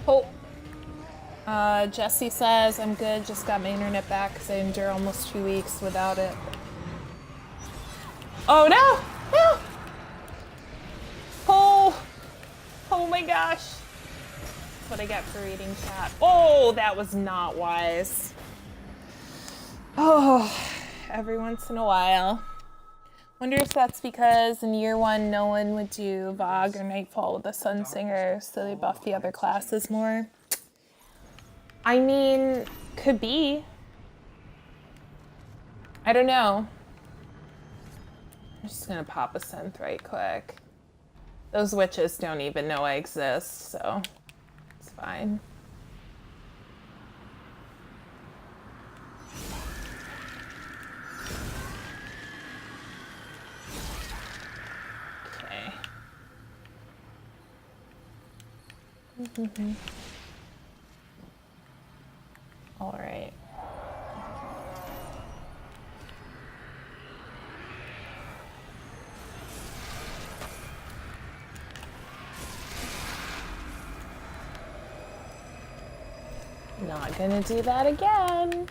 Oh, Jesse says I'm good. Just got my internet back because I endure almost 2 weeks without it. Oh no! No! Oh! Oh my gosh! That's what I get for reading chat. Oh, that was not wise. Oh, every once in a while. Wonder if that's because in year one no one would do Vogue or Nightfall with the Sunsinger, so they buff the other classes more. I mean, could be. I don't know. I'm just gonna pop a synth right quick. Those witches don't even know I exist, so it's fine. Okay. All right. Not gonna do that again.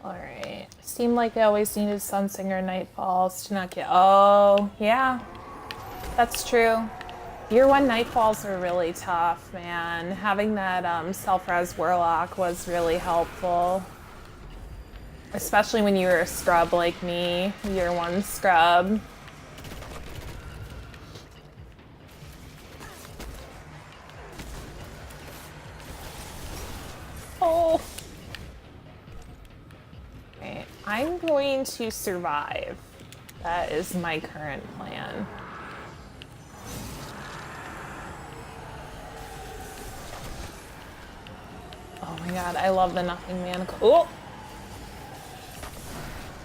All right. Seemed like I always needed Sunsinger Nightfalls to not get. Oh, yeah. That's true. Year one Nightfalls were really tough, man. Having that self-res Warlock was really helpful. Especially when you were a scrub like me, year one scrub. Oh. Okay, I'm going to survive. That is my current plan. Oh my god, I love the Nothing Manacles. Oh!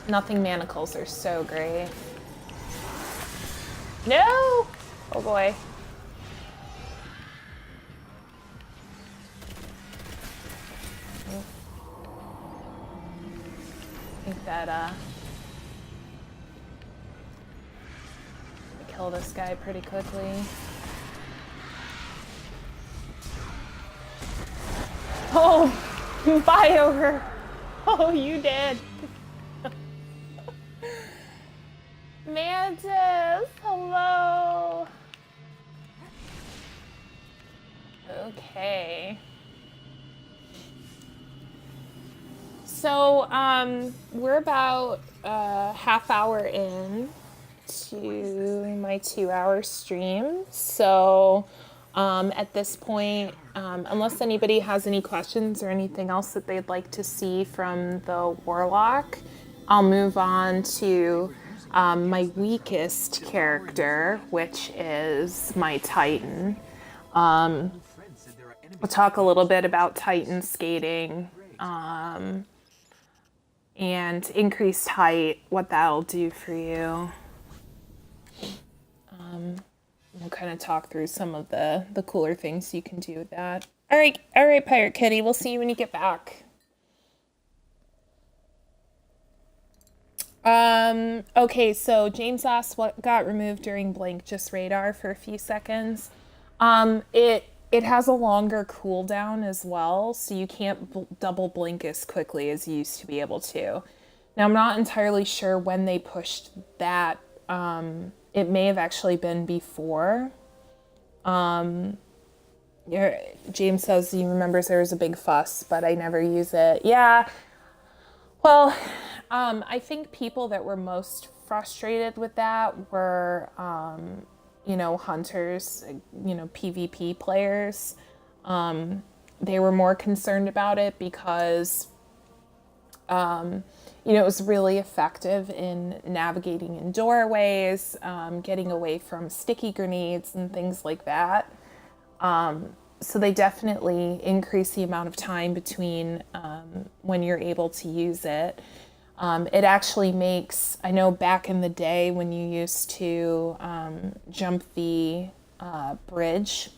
Nothing Manacles are so great. No! Oh boy. I think that, I kill this guy pretty quickly. Oh! Bye over! Oh, you did! Mantis! Hello! Okay. So, we're about a half hour in to my 2 hour stream. So, at this point, unless anybody has any questions or anything else that they'd like to see from the Warlock, I'll move on to my weakest character, which is my Titan. We'll talk a little bit about Titan skating and increased height, what that'll do for you. We'll kind of talk through some of the cooler things you can do with that. All right, Pirate Kitty. We'll see you when you get back. Okay, so James asked what got removed during Blink, just radar for a few seconds. It has a longer cooldown as well, so you can't double blink as quickly as you used to be able to. Now, I'm not entirely sure when they pushed that. It may have actually been before. James says he remembers there was a big fuss, but I never use it. Yeah. Well, I think people that were most frustrated with that were, hunters, PvP players. They were more concerned about it because, it was really effective in navigating in doorways, getting away from sticky grenades and things like that. So they definitely increase the amount of time between when you're able to use it. It actually makes, I know back in the day when you used to jump the bridge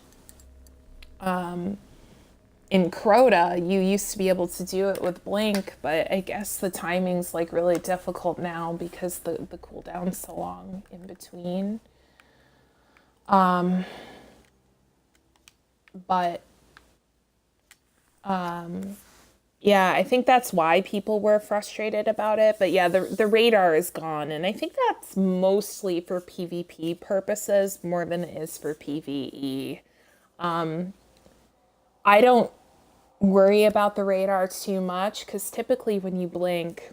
in Crota, you used to be able to do it with Blink, but I guess the timing's like really difficult now because the cooldown's so long in between. But yeah, I think that's why people were frustrated about it. But yeah, the radar is gone, and I think that's mostly for PvP purposes more than it is for PvE. I don't worry about the radar too much because typically when you blink,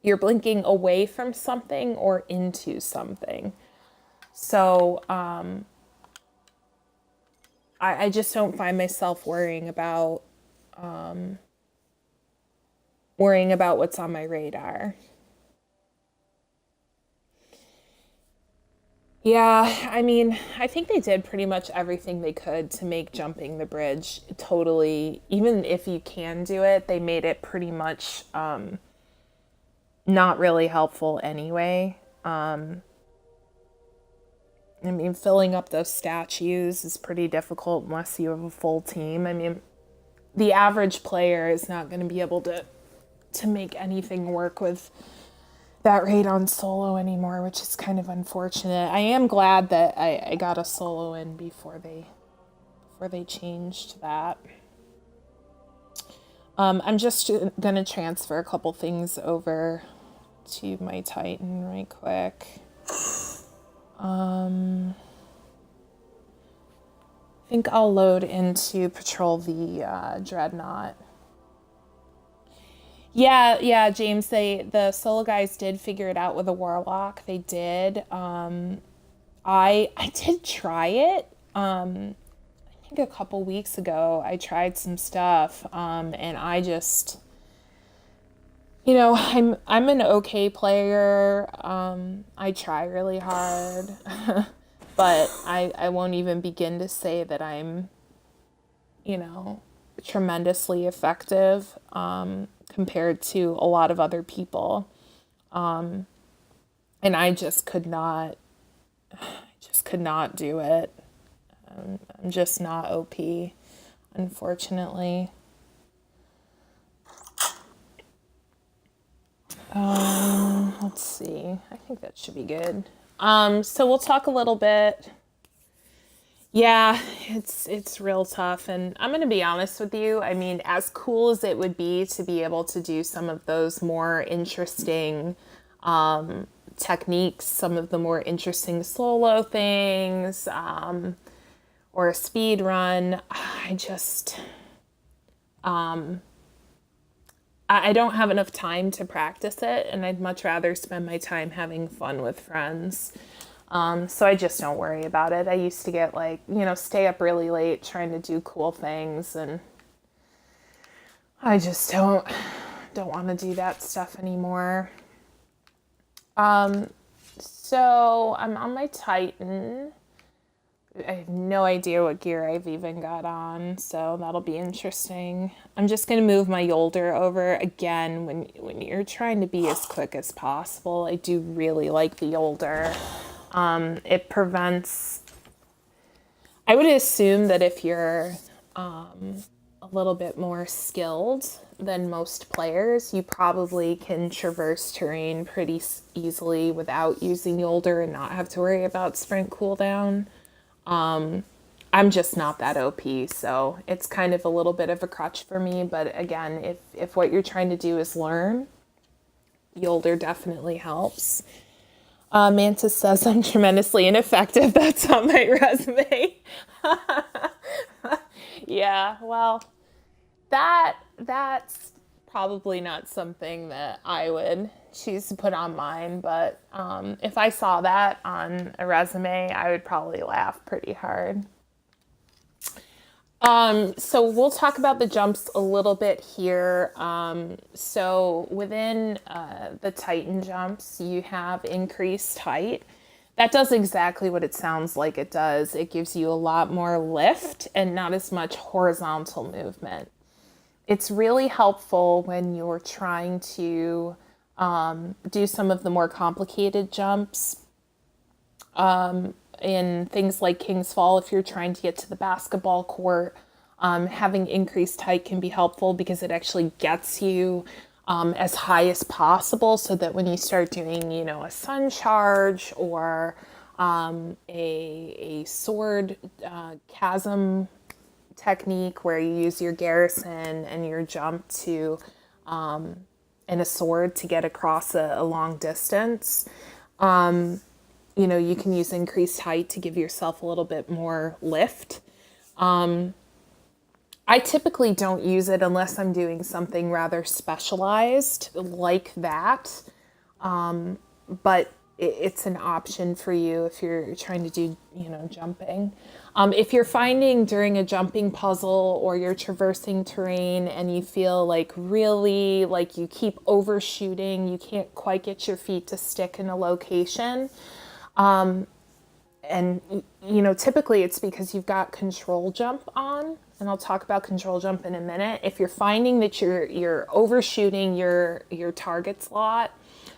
you're blinking away from something or into something. So I just don't find myself worrying about what's on my radar. Yeah, I mean, I think they did pretty much everything they could to make jumping the bridge totally, even if you can do it, they made it pretty much not really helpful anyway. I mean, filling up those statues is pretty difficult unless you have a full team. I mean, the average player is not going to be able to make anything work with that raid on solo anymore, which is kind of unfortunate. I am glad that I got a solo in before they changed that. I'm just gonna transfer a couple things over to my Titan right quick. I think I'll load into patrol the Dreadnought. Yeah, James. The solo guys did figure it out with a warlock. They did. I did try it. I think a couple weeks ago I tried some stuff, and I just, I'm an okay player. I try really hard, but I won't even begin to say that I'm, tremendously effective compared to a lot of other people. And I just could not do it. I'm just not OP, unfortunately. Let's see. I think that should be good. So we'll talk a little bit. Yeah, it's real tough, and I'm gonna be honest with you. I mean, as cool as it would be to be able to do some of those more interesting techniques, some of the more interesting solo things, or a speed run, I don't have enough time to practice it, and I'd much rather spend my time having fun with friends. So I just don't worry about it. I used to get stay up really late trying to do cool things, and I just don't want to do that stuff anymore. So I'm on my Titan. I have no idea what gear I've even got on, so that'll be interesting. I'm just gonna move my Yolder over again. When you're trying to be as quick as possible, I do really like the Yolder. It prevents. I would assume that if you're a little bit more skilled than most players, you probably can traverse terrain pretty easily without using Yolder and not have to worry about sprint cooldown. I'm just not that OP, so it's kind of a little bit of a crutch for me. But again, if what you're trying to do is learn, Yolder definitely helps. Mantis says I'm tremendously ineffective. That's on my resume. Yeah, well, that's probably not something that I would choose to put on mine, but if I saw that on a resume, I would probably laugh pretty hard. So we'll talk about the jumps a little bit here. So within the Titan jumps, you have increased height. That does exactly what it sounds like it does. It gives you a lot more lift and not as much horizontal movement. It's really helpful when you're trying to do some of the more complicated jumps in things like King's Fall. If you're trying to get to the basketball court, having increased height can be helpful because it actually gets you as high as possible, so that when you start doing, a sun charge or a sword chasm technique where you use your garrison and your jump to and a sword to get across a long distance. You can use increased height to give yourself a little bit more lift. I typically don't use it unless I'm doing something rather specialized like that. But it's an option for you if you're trying to do, jumping. If you're finding during a jumping puzzle or you're traversing terrain and you feel like really like you keep overshooting, you can't quite get your feet to stick in a location. And, typically it's because you've got control jump on, and I'll talk about control jump in a minute. If you're finding that you're overshooting your target slot,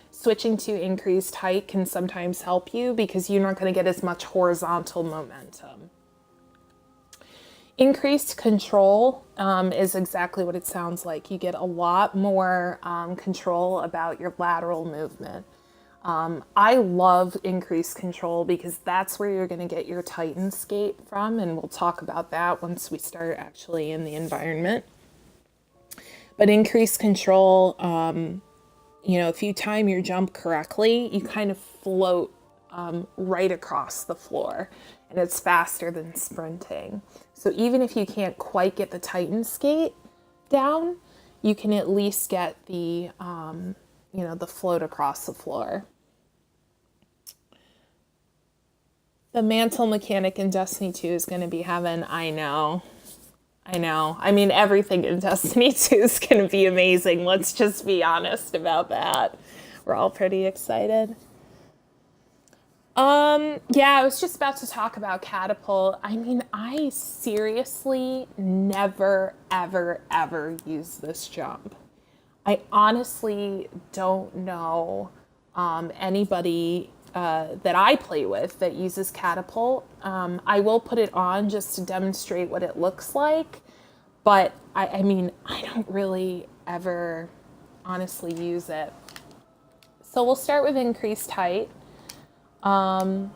switching to increased height can sometimes help you because you're not going to get as much horizontal momentum. Increased control is exactly what it sounds like. You get a lot more control about your lateral movement. I love increased control because that's where you're going to get your Titan skate from, and we'll talk about that once we start actually in the environment. But increased control, if you time your jump correctly, you kind of float right across the floor, and it's faster than sprinting. So even if you can't quite get the Titan skate down, you can at least get the float across the floor. The mantle mechanic in Destiny 2 is going to be heaven. I know. I mean, everything in Destiny 2 is going to be amazing. Let's just be honest about that. We're all pretty excited. I was just about to talk about catapult. I mean, I seriously never, ever, ever use this jump. I honestly don't know anybody that I play with that uses catapult. I will put it on just to demonstrate what it looks like, but I mean, I don't really ever honestly use it. So we'll start with increased height. I'm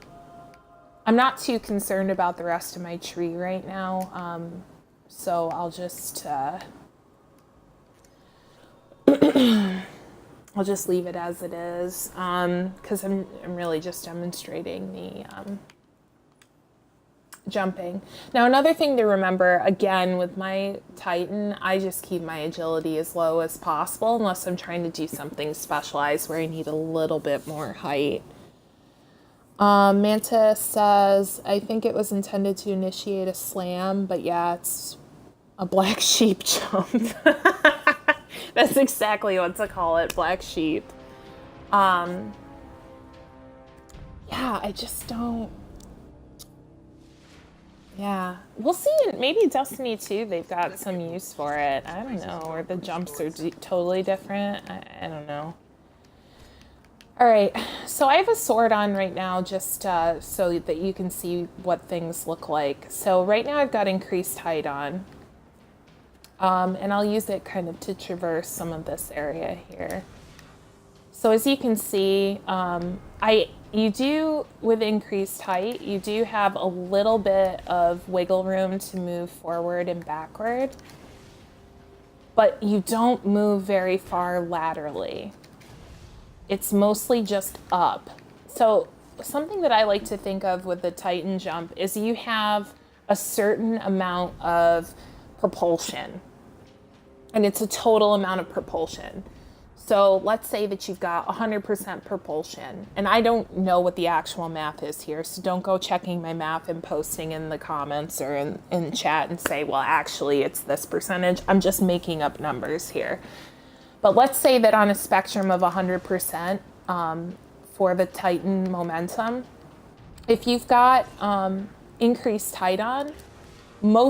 not too concerned about the rest of my tree right now, so I'll just I'll just leave it as it is, because I'm really just demonstrating the jumping. Now, another thing to remember, again, with my Titan, I just keep my agility as low as possible unless I'm trying to do something specialized where I need a little bit more height. Manta says, I think it was intended to initiate a slam, but yeah, it's a black sheep jump. That's exactly what to call it, black sheep. I just don't. Yeah, we'll see. Maybe Destiny 2, they've got some use for it. I don't know, or the jumps are totally different. I don't know. All right, so I have a sword on right now just so that you can see what things look like. So right now I've got increased height on. And I'll use it kind of to traverse some of this area here. So as you can see, you do, with increased height, you do have a little bit of wiggle room to move forward and backward, but you don't move very far laterally. It's mostly just up. So something that I like to think of with the Titan jump is you have a certain amount of propulsion, and it's a total amount of propulsion. So let's say that you've got 100% propulsion, and I don't know what the actual math is here, so don't go checking my math and posting in the comments or in chat and say, well, actually it's this percentage. I'm just making up numbers here. But let's say that on a spectrum of 100% for the Titan momentum, if you've got increased height on, most